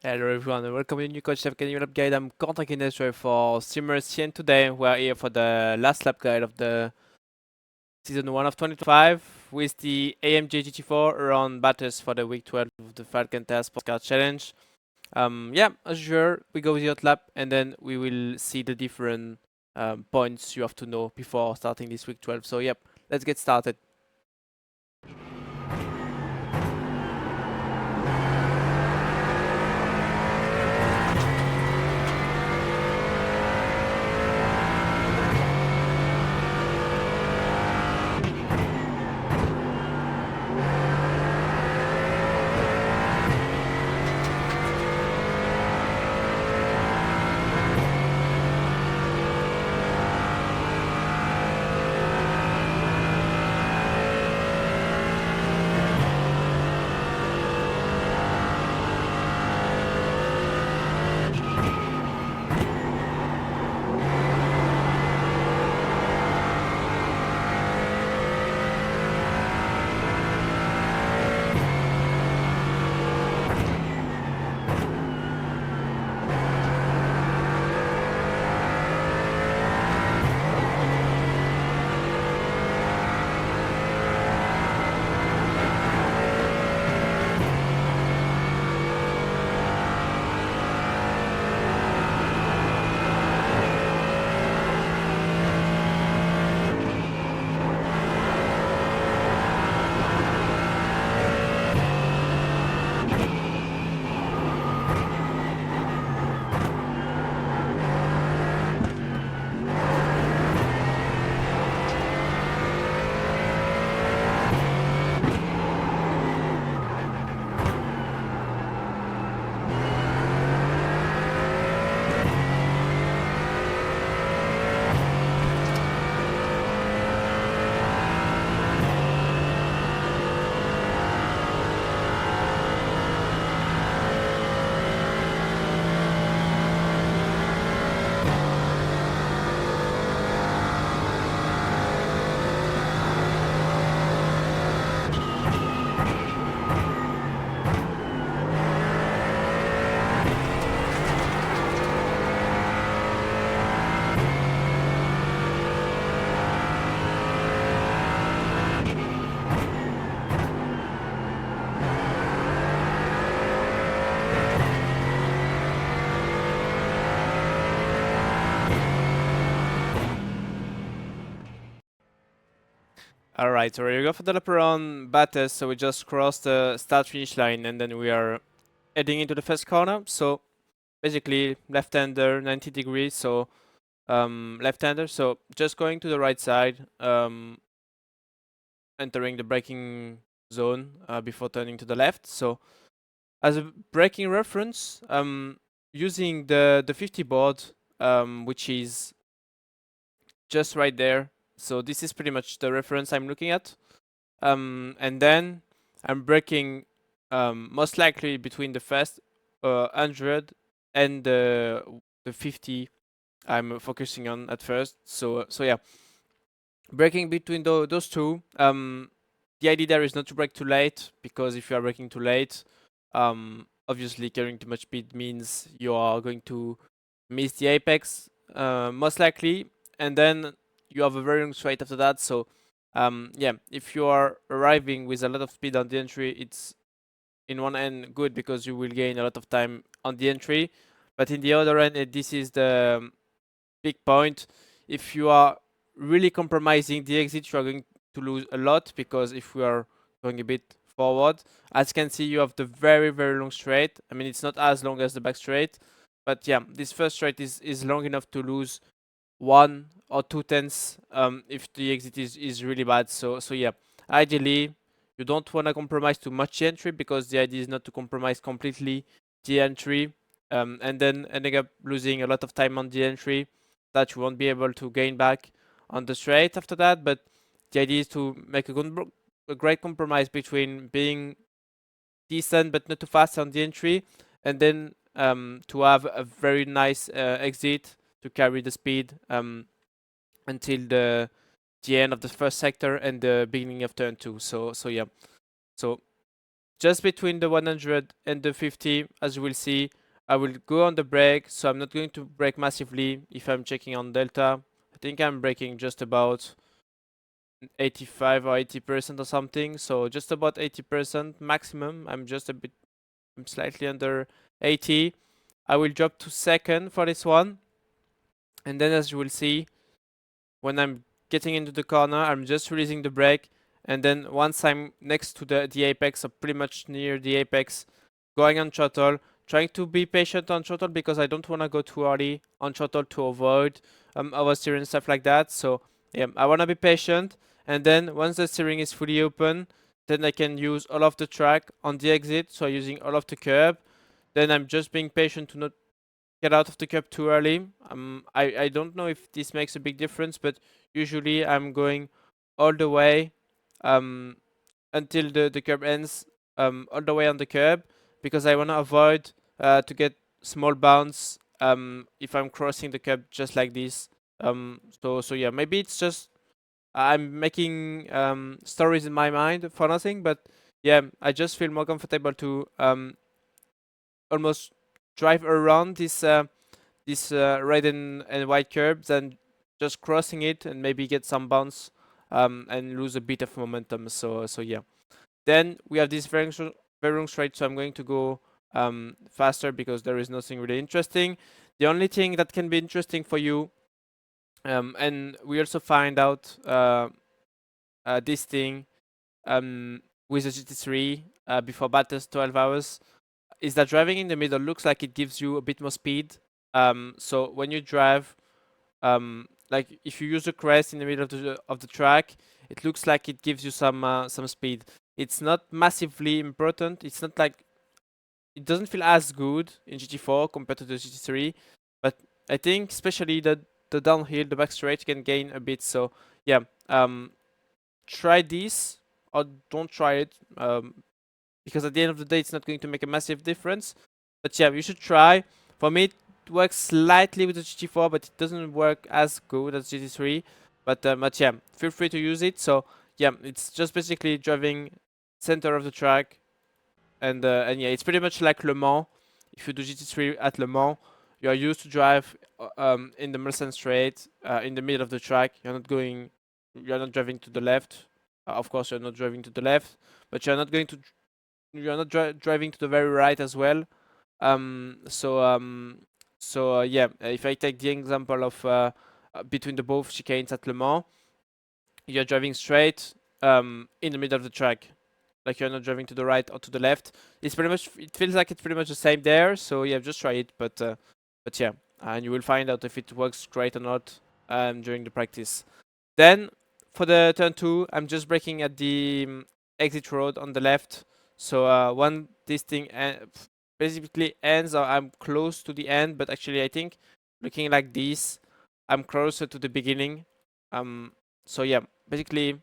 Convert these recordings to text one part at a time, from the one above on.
Hello everyone and welcome to the new Coach Chef Academy lap guide. I'm Corentin Guinez for Simmer's and today we are here for the last lap guide of the season 1 of 2025 with the AMG GT4 around batters for the week 12 of the Falcon Test Sports Car Challenge. Yeah, as usual, we go with the hot lap and then we will see the different points you have to know before starting this week 12. So yep, let's get started. Alright, so we go for the lap around batters, so we just crossed the start finish line and then we are heading into the first corner. So basically left-hander 90 degrees, so left-hander, so just going to the right side, entering the braking zone before turning to the left. So as a braking reference, using the 50 board, which is just right there. So this is pretty much the reference I'm looking at. And then I'm braking most likely between the first 100 and the 50 I'm focusing on at first. So yeah, braking between those two. The idea there is not to brake too late, because if you are braking too late, obviously carrying too much speed means you are going to miss the apex, most likely, and then you have a very long straight after that. So yeah, if you are arriving with a lot of speed on the entry, it's in one end good because you will gain a lot of time on the entry, but in the other end, this is the big point. If you are really compromising the exit, you are going to lose a lot, because if we are going a bit forward, as you can see, you have the very long straight. I mean, it's not as long as the back straight, but yeah, this first straight is long enough to lose 1 or 2 tenths if the exit is really bad. So yeah, ideally you don't want to compromise too much the entry, because the idea is not to compromise completely the entry and then ending up losing a lot of time on the entry that you won't be able to gain back on the straight after that. But the idea is to make a great compromise between being decent but not too fast on the entry, and then to have a very nice exit to carry the speed until the end of the first sector and the beginning of turn 2. So yeah, so just between the 100 and the 50, as you will see, I will go on the brake, so I'm not going to brake massively if I'm checking on delta. I think I'm braking just about 85 or 80% or something, so just about 80% maximum. I'm slightly under 80. I will drop to second for this one, and then as you will see, when I'm getting into the corner, I'm just releasing the brake, and then once I'm next to the apex, or pretty much near the apex, going on throttle, trying to be patient on throttle because I don't want to go too early on throttle to avoid oversteering and stuff like that. So yeah, I want to be patient, and then once the steering is fully open, then I can use all of the track on the exit, so using all of the curb. Then I'm just being patient to not get out of the curb too early. I don't know if this makes a big difference, but usually I'm going all the way um, until the curb ends, all the way on the curb, because I want to avoid to get small bounce if I'm crossing the curb just like this. So yeah, maybe it's just I'm making stories in my mind for nothing, but yeah, I just feel more comfortable to almost drive around this red and white curb than just crossing it and maybe get some bounce and lose a bit of momentum. So yeah. Then we have this very long straight, so I'm going to go faster because there is nothing really interesting. The only thing that can be interesting for you, and we also find out this thing with the GT3 before battles 12 hours, is that driving in the middle looks like it gives you a bit more speed. So when you drive, like if you use a crest in the middle of the track, it looks like it gives you some speed. It's not massively important. It's not like it doesn't feel as good in GT4 compared to the GT3, but I think especially the downhill, the back straight can gain a bit. So yeah, try this or don't try it. Because at the end of the day, it's not going to make a massive difference. But yeah, you should try. For me, it works slightly with the GT4, but it doesn't work as good as GT3. But yeah, feel free to use it. So yeah, it's just basically driving center of the track, and yeah, it's pretty much like Le Mans. If you do GT3 at Le Mans, you are used to drive in the Mulsanne straight in the middle of the track. You're not driving to the left. Of course, you're not driving to the left, but you're not driving to the very right as well. So yeah, if I take the example of between the both chicanes at Le Mans, you're driving straight in the middle of the track, like you're not driving to the right or to the left. It feels like it's pretty much the same there. So yeah, just try it, but yeah, and you will find out if it works great or not during the practice. Then for the turn 2, I'm just braking at the exit road on the left. So when this thing basically ends, or I'm close to the end, but actually I think looking like this, I'm closer to the beginning. So yeah, basically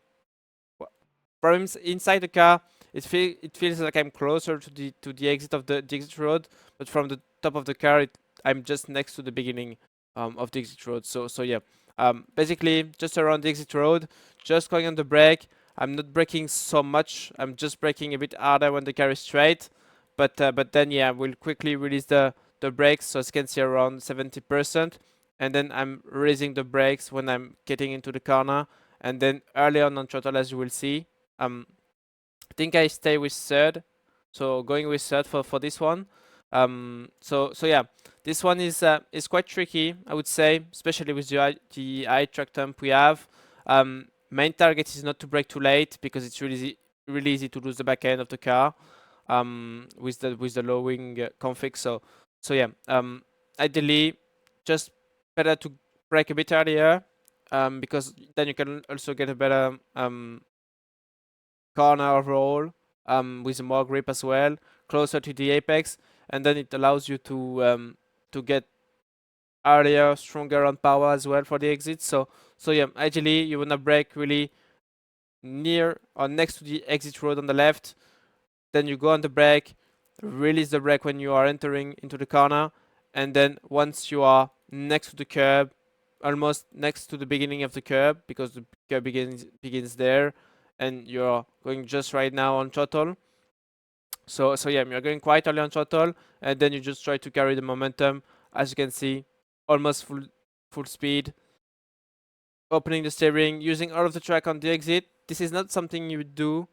from inside the car, it feels like I'm closer to the exit of the exit road, but from the top of the car, I'm just next to the beginning of the exit road. So yeah, basically just around the exit road, just going on the brake. I'm not braking so much. I'm just braking a bit harder when the car is straight, but then yeah, we'll quickly release the brakes. So as you can see, around 70%, and then I'm releasing the brakes when I'm getting into the corner, and then early on throttle, as you will see. I think I stay with third, so going with third for this one. So yeah, this one is quite tricky, I would say, especially with the high track temp we have. Main target is not to brake too late because it's really easy to lose the back end of the car with the low wing config. So yeah, ideally, just better to brake a bit earlier because then you can also get a better corner overall with more grip as well, closer to the apex, and then it allows you to get earlier, stronger on power as well for the exit. So yeah, ideally you wanna brake really near or next to the exit road on the left. Then you go on the brake, release the brake when you are entering into the corner, and then once you are next to the curb, almost next to the beginning of the curb, because the curb begins there, and you're going just right now on throttle, So yeah, you're going quite early on throttle, and then you just try to carry the momentum. As you can see, almost full speed, opening the steering, using all of the track on the exit. This is not something you would do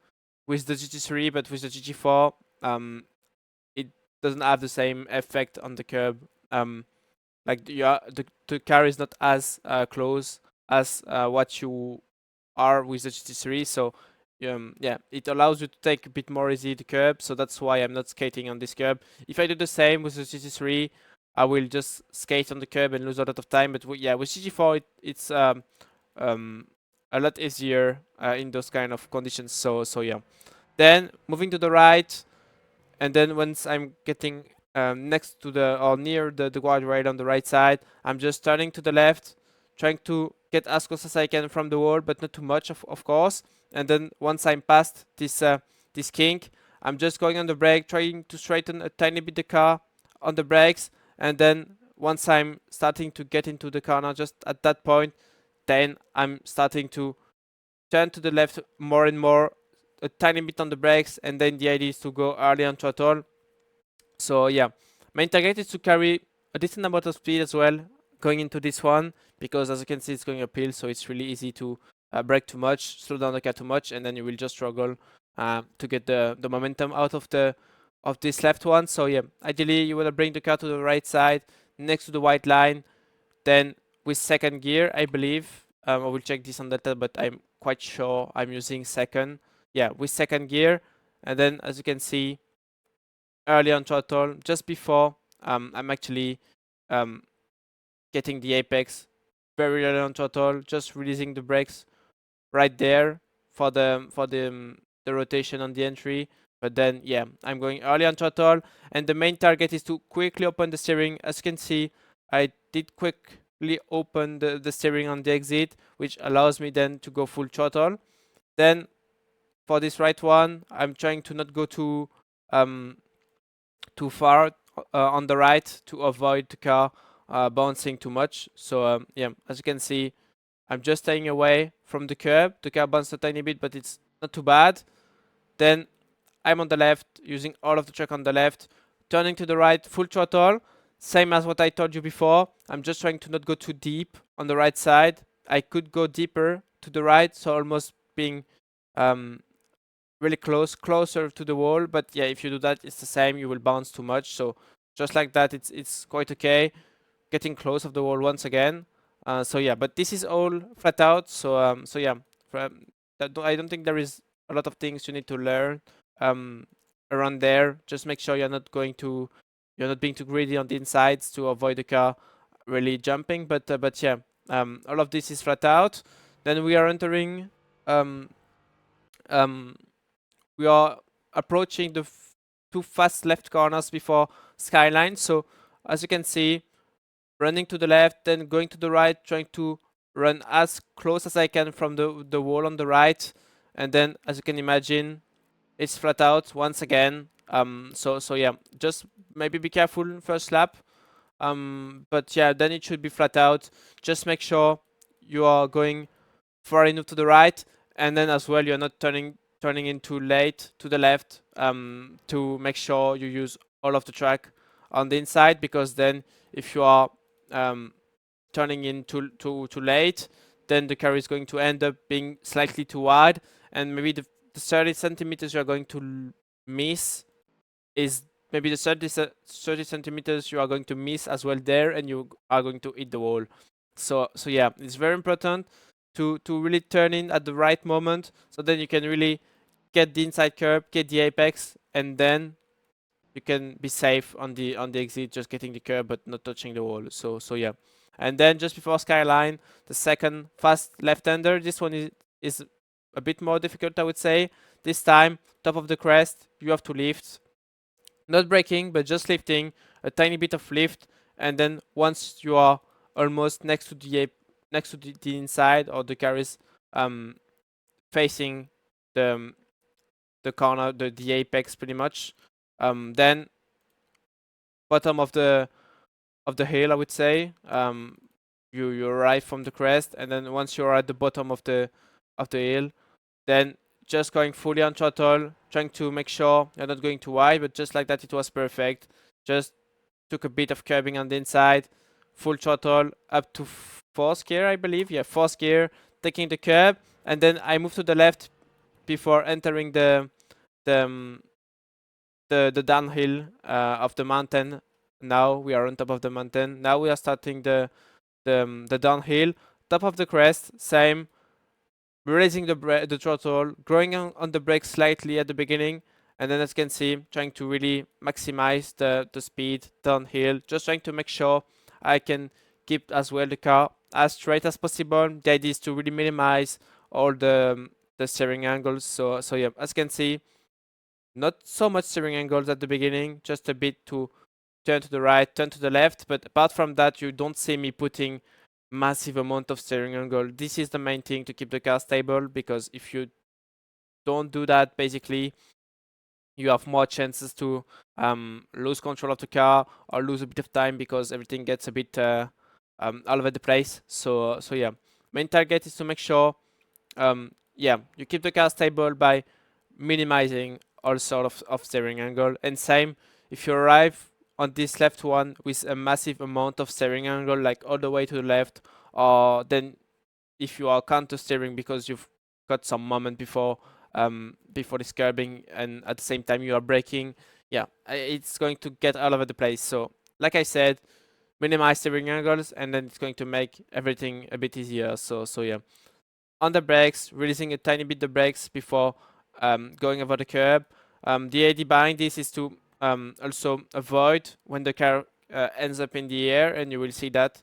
with the GT3, but with the GT4, it doesn't have the same effect on the curb. Like the car is not as close as what you are with the GT3. So yeah, it allows you to take a bit more easy the curb. So that's why I'm not skating on this curb. If I do the same with the GT3, I will just skate on the curb and lose a lot of time. But yeah, with GT4, it's a lot easier in those kind of conditions. So yeah. Then moving to the right, and then once I'm getting next to the or near the guardrail on the right side, I'm just turning to the left, trying to get as close as I can from the wall, but not too much, of course. And then once I'm past this kink, I'm just going on the brake, trying to straighten a tiny bit the car on the brakes. And then once I'm starting to get into the corner, just at that point, then I'm starting to turn to the left more and more, a tiny bit on the brakes, and then the idea is to go early on throttle. So yeah, main target is to carry a decent amount of speed as well going into this one, because as you can see, it's going uphill, so it's really easy to brake too much, slow down the car too much, and then you will just struggle to get the momentum out of this left one. So yeah, ideally you want to bring the car to the right side next to the white line. Then with second gear, I believe, I will check this on data, but I'm quite sure I'm using second. Yeah, with second gear. And then as you can see, early on throttle, just before I'm actually getting the apex, very early on throttle, just releasing the brakes right there for the rotation on the entry. But then yeah, I'm going early on throttle, and the main target is to quickly open the steering. As you can see, I did quickly open the steering on the exit, which allows me then to go full throttle. Then for this right one, I'm trying to not go too far on the right to avoid the car bouncing too much. So yeah, as you can see, I'm just staying away from the curb. The car bounced a tiny bit, but it's not too bad. Then I'm on the left, using all of the track on the left, turning to the right, full throttle. Same as what I told you before. I'm just trying to not go too deep on the right side. I could go deeper to the right, so almost being um, really closer to the wall. But yeah, if you do that, it's the same. You will bounce too much. So just like that, it's quite okay. Getting close of the wall once again. So yeah, but this is all flat out. So yeah, I don't think there is a lot of things you need to learn around there. Just make sure you're not being too greedy on the insides to avoid the car really jumping. But yeah, all of this is flat out. Then we are entering um, um, we are approaching the two fast left corners before Skyline. So as you can see, running to the left, then going to the right, trying to run as close as I can from the wall on the right. And then, as you can imagine, it's flat out once again. So yeah, just maybe be careful first lap. But yeah, then it should be flat out. Just make sure you are going far enough to the right, and then as well you're not turning in too late to the left, to make sure you use all of the track on the inside, because then if you are turning in too late, then the car is going to end up being slightly too wide, and maybe the 30 centimeters you're going to miss is maybe the 30 centimeters you are going to miss as well there, and you are going to hit the wall. So yeah, it's very important to really turn in at the right moment, so then you can really get the inside curb, get the apex, and then you can be safe on the exit, just getting the curb but not touching the wall. So yeah. And then just before Skyline, the second fast left-hander, this one is a bit more difficult, I would say. This time, top of the crest, you have to lift, not braking, but just lifting, a tiny bit of lift, and then once you are almost next to the inside, or the car is facing the corner, the apex pretty much, then bottom of the hill, I would say, you arrive from the crest, and then once you are at the bottom of the hill, then just going fully on throttle, trying to make sure you're not going too wide, but just like that, it was perfect. Just took a bit of curbing on the inside, full throttle up to fourth gear, I believe. Yeah, fourth gear, taking the curb, and then I moved to the left before entering the um, the downhill of the mountain. Now we are on top of the mountain. Now we are starting the downhill, top of the crest, same. Raising the throttle, growing on the brakes slightly at the beginning, and then as you can see, trying to really maximize the speed downhill, just trying to make sure I can keep as well the car as straight as possible. The idea is to really minimize all the steering angles. So yeah, as you can see, not so much steering angles at the beginning, just a bit to turn to the right, turn to the left. But apart from that, you don't see me putting massive amount of steering angle. This is the main thing to keep the car stable, because if you don't do that, basically you have more chances to lose control of the car or lose a bit of time because everything gets a bit all over the place. So yeah, main target is to make sure yeah, you keep the car stable by minimizing all sort of steering angle. And same, if you arrive on this left one with a massive amount of steering angle, like all the way to the left, or then if you are counter steering because you've got some moment before this curbing, and at the same time you are braking, yeah, it's going to get all over the place. So like I said, minimize steering angles, and then it's going to make everything a bit easier. So yeah, on the brakes, releasing a tiny bit the brakes before going over the curb. The idea behind this is to also avoid when the car ends up in the air, and you will see that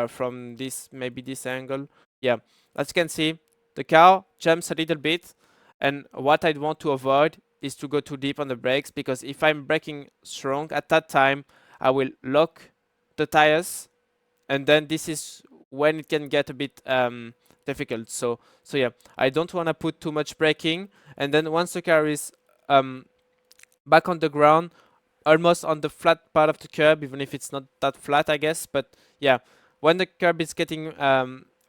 from maybe this angle. Yeah, as you can see, the car jumps a little bit, and what I want to avoid is to go too deep on the brakes, because if I'm braking strong at that time, I will lock the tires, and then this is when it can get a bit difficult. So yeah, I don't want to put too much braking, and then once the car is back on the ground, almost on the flat part of the curb, even if it's not that flat, I guess, but yeah, when the curb is getting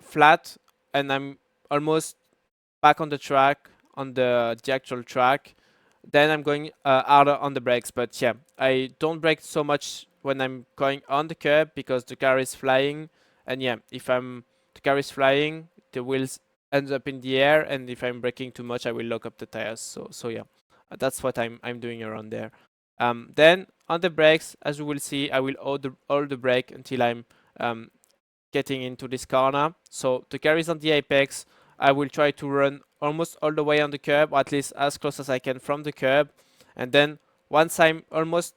flat and I'm almost back on the track, on the actual track, then I'm going harder on the brakes. But yeah, I don't brake so much when I'm going on the curb because the car is flying, and yeah, if the car is flying, the wheels ends up in the air, and if I'm braking too much, I will lock up the tires. So yeah, that's what I'm doing around there. Then on the brakes, as you will see, I will hold the brake until I'm getting into this corner. So the car is on the apex. I will try to run almost all the way on the curb, or at least as close as I can from the curb. And then once I'm almost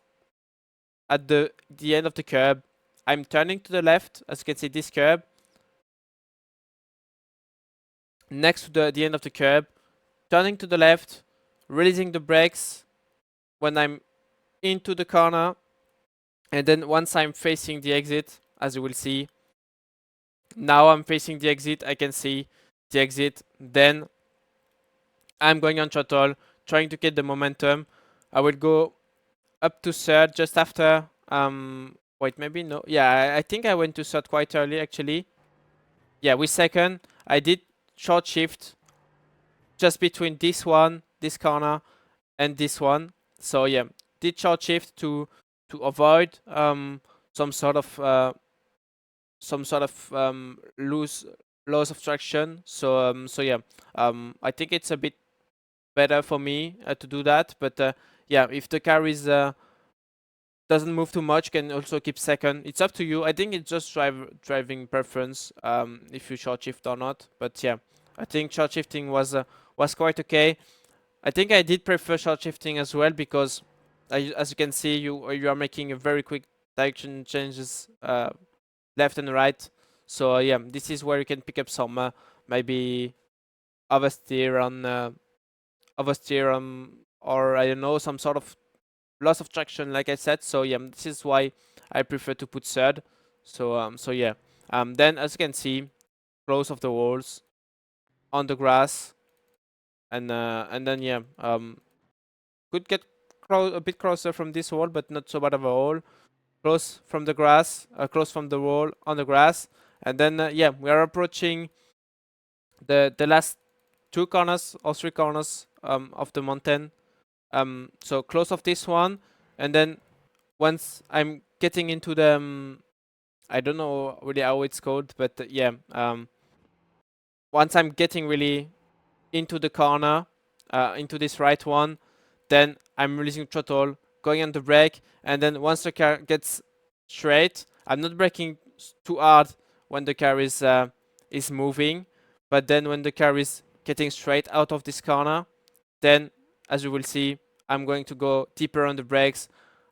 at the end of the curb, I'm turning to the left. As you can see, this curb next to the end of the curb, turning to the left, releasing the brakes when I'm into the corner, and then once I'm facing the exit, as you will see, now I'm facing the exit, I can see the exit, then I'm going on throttle, trying to get the momentum. I will go up to third just after, wait, maybe no, yeah, I think I went to third quite early actually. Yeah, with second, I did short shift just between this corner, and this one. So yeah, did short shift to avoid some sort of loose loss of traction. So yeah, I think it's a bit better for me to do that. But yeah, if the car is doesn't move too much, can also keep second. It's up to you. I think it's just driving preference if you short shift or not. But yeah, I think short shifting was quite okay. I think I did prefer short shifting as well because, as you can see, you are making a very quick direction changes left and right. So yeah, this is where you can pick up some maybe oversteer or I don't know, some sort of loss of traction, like I said. So yeah, this is why I prefer to put third. So yeah, then as you can see, close of the walls on the grass, and then yeah, could get a bit closer from this wall, but not so bad of a wall. Close from the grass, close from the wall on the grass, and then yeah, we are approaching the last 2 corners or 3 corners of the mountain. So close of this one, and then once I'm getting into the I don't know really how it's called, but yeah, once I'm getting really into the corner, into this right one, then I'm releasing throttle, going on the brake, and then once the car gets straight, I'm not braking too hard when the car is moving, but then when the car is getting straight out of this corner, then as you will see, I'm going to go deeper on the brakes.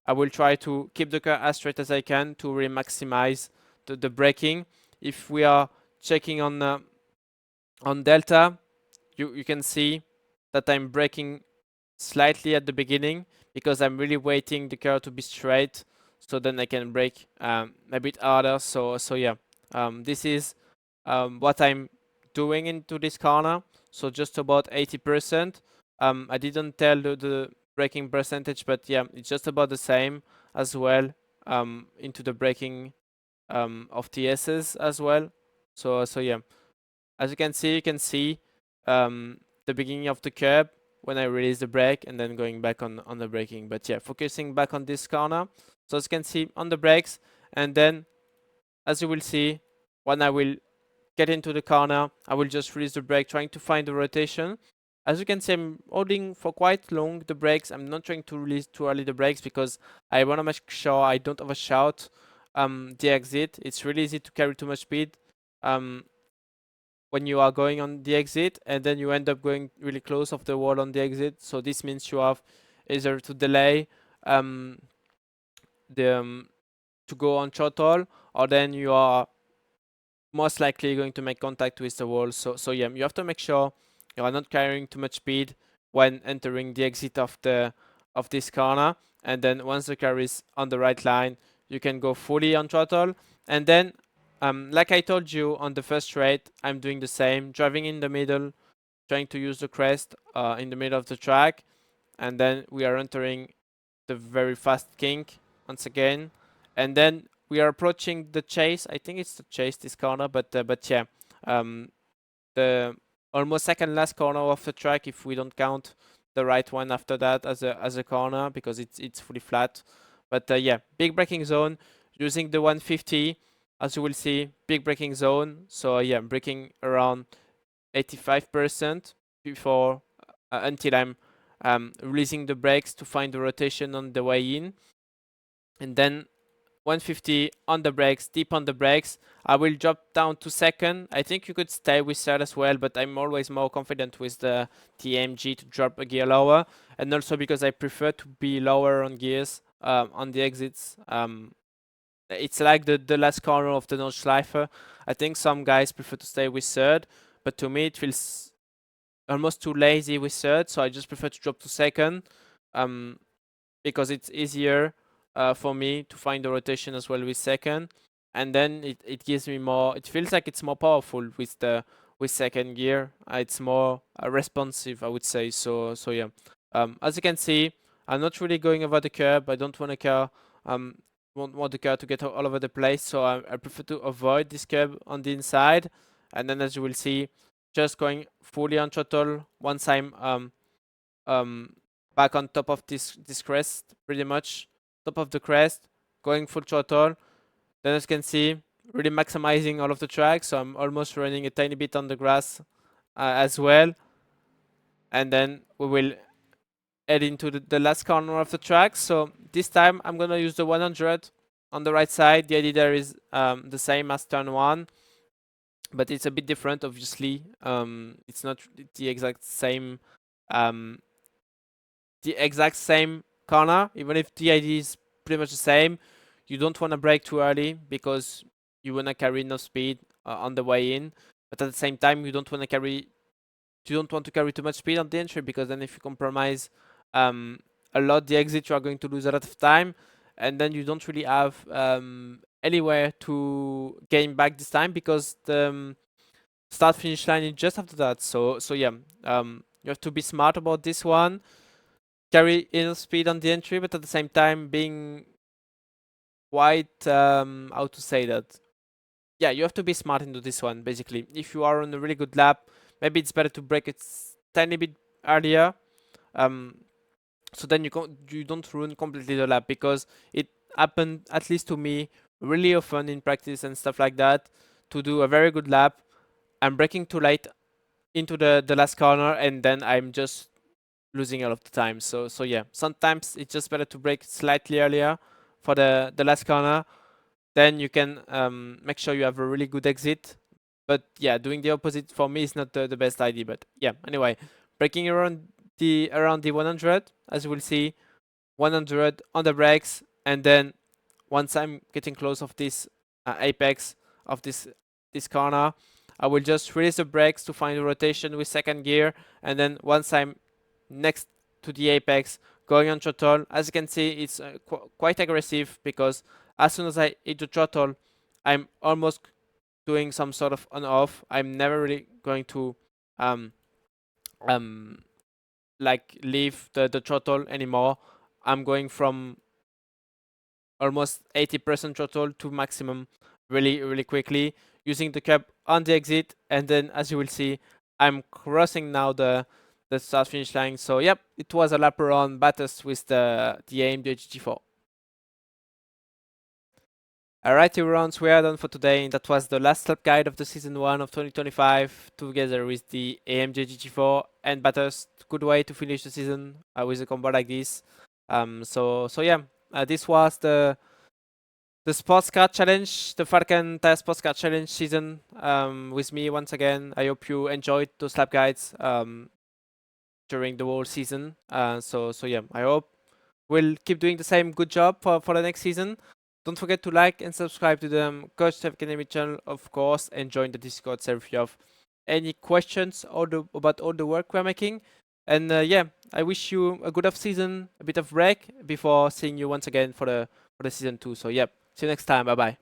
I will try to keep the car as straight as I can to really maximize the braking. If we are checking on Delta, you can see that I'm braking slightly at the beginning because I'm really waiting the car to be straight, so then I can brake a bit harder. So yeah, this is what I'm doing into this corner. So just about 80%. I didn't tell the braking percentage, but yeah, it's just about the same as well into the braking of TSs as well. So yeah, as you can see the beginning of the curb when I release the brake and then going back on the braking. But yeah, focusing back on this corner. So as you can see on the brakes, and then as you will see, when I will get into the corner, I will just release the brake, trying to find the rotation. As you can see, I'm holding for quite long the brakes. I'm not trying to release too early the brakes because I want to make sure I don't overshoot the exit. It's really easy to carry too much speed when you are going on the exit, and then you end up going really close of the wall on the exit. So this means you have either to delay um, the to go on throttle, or then you are most likely going to make contact with the wall. So yeah, you have to make sure you are not carrying too much speed when entering the exit of this corner. And then once the car is on the right line, you can go fully on throttle. And then, like I told you on the first straight, I'm doing the same, driving in the middle, trying to use the crest in the middle of the track. And then we are entering the very fast kink once again, and then we are approaching the chase. I think it's the chase this corner, but yeah, the almost second last corner of the track if we don't count the right one after that as a corner because it's fully flat. But yeah, big braking zone using the 150, as you will see, big braking zone. So yeah, braking around 85% before until I'm releasing the brakes to find the rotation on the way in, and then 150 on the brakes, deep on the brakes. I will drop down to second. I think you could stay with third as well, but I'm always more confident with the AMG to drop a gear lower, and also because I prefer to be lower on gears on the exits. It's like the last corner of the Nordschleife. I think some guys prefer to stay with third, but to me it feels almost too lazy with third, so I just prefer to drop to second because it's easier for me to find the rotation as well with second, and then it gives me more. It feels like it's more powerful with second gear. It's more responsive, I would say. So yeah. As you can see, I'm not really going over the curb. I don't want a car. Want the car to get all over the place, so I prefer to avoid this curb on the inside, and then as you will see, just going fully on throttle once I'm back on top of this crest, pretty much top of the crest, going full throttle. Then as you can see, really maximizing all of the track, so I'm almost running a tiny bit on the grass as well. And then we will head into the last corner of the track. So this time I'm gonna use the 100 on the right side. The idea there is the same as turn 1, but it's a bit different, obviously. It's not the exact same um, corner, even if the idea is pretty much the same. You don't want to brake too early because you want to carry enough speed on the way in, but at the same time you don't want to carry too much speed on the entry, because then if you compromise a lot the exit, you are going to lose a lot of time, and then you don't really have anywhere to gain back this time because the start finish line is just after that. So yeah, you have to be smart about this one. Carry enough speed on the entry, but at the same time being quite how to say that. Yeah, you have to be smart into this one. Basically, if you are on a really good lap, maybe it's better to break it tiny bit earlier. So then you don't ruin completely the lap, because it happened, at least to me, really often in practice and stuff like that, to do a very good lap. I'm braking too late into the last corner, and then I'm just losing all of the time. So yeah, sometimes it's just better to brake slightly earlier for the last corner. Then you can make sure you have a really good exit. But yeah, doing the opposite for me is not the best idea. But yeah, anyway, braking around the 100, as you will see, 100 on the brakes, and then once I'm getting close of this apex of this corner, I will just release the brakes to find a rotation with second gear, and then once I'm next to the apex, going on throttle, as you can see, it's quite aggressive, because as soon as I hit the throttle, I'm almost doing some sort of on off. I'm never really going to um um like leave the throttle anymore. I'm going from almost 80% throttle to maximum really quickly, using the curb on the exit, and then as you will see, I'm crossing now the start finish line. So yep, it was a lap around Bathurst with the AMG GT4. Alright everyone, so we are done for today, and that was the last lap guide of the season 1 of 2025, together with the AMG GT4 and Bathurst. Good way to finish the season with a combo like this. So yeah, this was the sports car challenge, the Falcon Tire Sports Car Challenge season, with me once again. I hope you enjoyed those lap guides during the whole season. So yeah, I hope we'll keep doing the same good job for the next season. Don't forget to like and subscribe to the Coach Steph Academy channel, of course, and join the Discord server if you have any questions about all the work we're making. And yeah, I wish you a good off season, a bit of break before seeing you once again for the season 2. So yeah, see you next time. Bye bye.